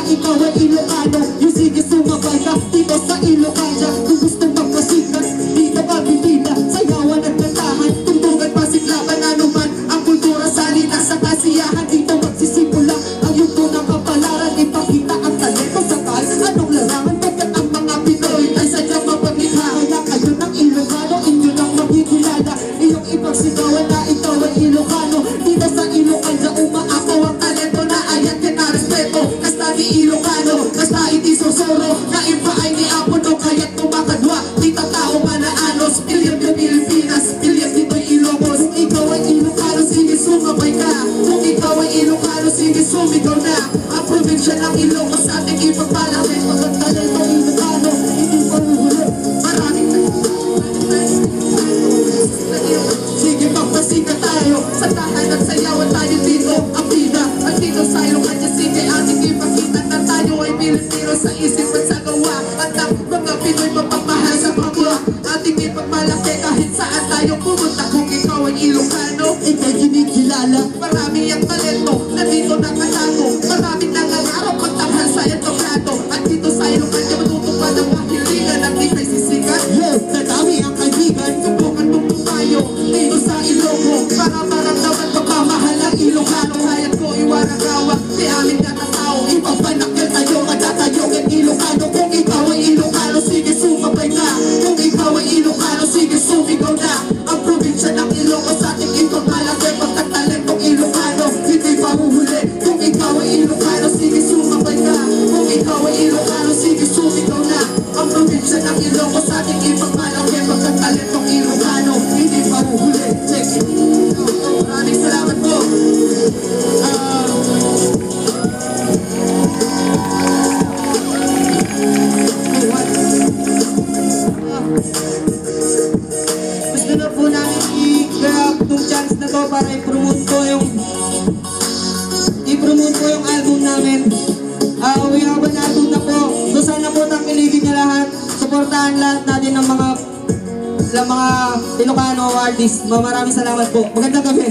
ikaw ay Ilocano. Yung sige sumabay ka dito sa Ilocana. Kung gusto magpasikat, di ka mabibida. Sayawan at kantahan, tungtungan pasiklaban. Ano man ang kultura, salita sa kasiyahan. Dito magsisimula ang iyong tunang kapalaran. Ipakita ang talento sa kahit anong larangan. Pagkat ang mga Pinoy ay sadyang mapaglikha. Kaya kayo ng Ilocano, inyo nang magkikilala. Iyong ipagsigawan na ikaw ay Ilocano. Dito sa Ilocana umaakaw ang talento na ayan kinarespeto. Kasta ni Ilocano, kasta iti susuro. Kaiba ay ni Apono, kaya't kumakadwa. Dito tao manaanos, pilyon yung Pilipinas, pilyon dito'y Ilocos. Ikaw ay Ilocano, sige sumabay ka. Kung ikaw ay Ilocano, sige sumigaw na. Ang probinsya ng Ilocos ating ipagpalaki. Pagkat talento Ilocano, hindi pa uhuli. Maraming sige magpasika tayo. Sa tahan at sayawan tayo dito. Ang bida, ang dito sa Ilocana. Sige ating ipakita na tayo ay Pilipino sa isip at sa gawa. At ang mga Pinoy mapapahal sa kapwa. Ating ipagmalaki kahit saan tayo pumunta. Kung ikaw ay Ilocano, ika'y kinikilala. Marami ang talento na dito nakatago. Maraming nangangarap magtanghal sa etokato. At dito sa Ilocana matutupad ang kahilingan at di kay sisikat. Yes, nadami ang kaibigan. Subukan mong tumayo dito sa Iloco para maramdaman pagmamahal ang Ilocano. Hayat ko iwarang gawa di aming katatao. Ipapanakil tayo, magtatayo ng Ilocano. Kung ikaw ay Ilocano, sige sumabay ka. Kung ikaw ay Ilocano, sige sumigaw na. Ang probinsya ng Ilocos sa ating ipagmalaki. Pagtatalentong Ilocano, hindi pa huhuli. Kung ikaw ay Ilocano, sige sumabay ka. Kung ikaw ay Ilocano, sige sumigaw na. Ang probinsya ng Ilocos sa ating ipagmalaki. Pagtatalentong Ilocano, hindi pa huhuli. Check it. Maraming salamat po. Gusto na po namin i-grab itong chance na to para i-promote ko yung album namin. We have an album na po. So sana po tangkiligin niya lahat. Supportahan lahat natin ng mga Ilocano artists. Maraming salamat po. Magandang gabi.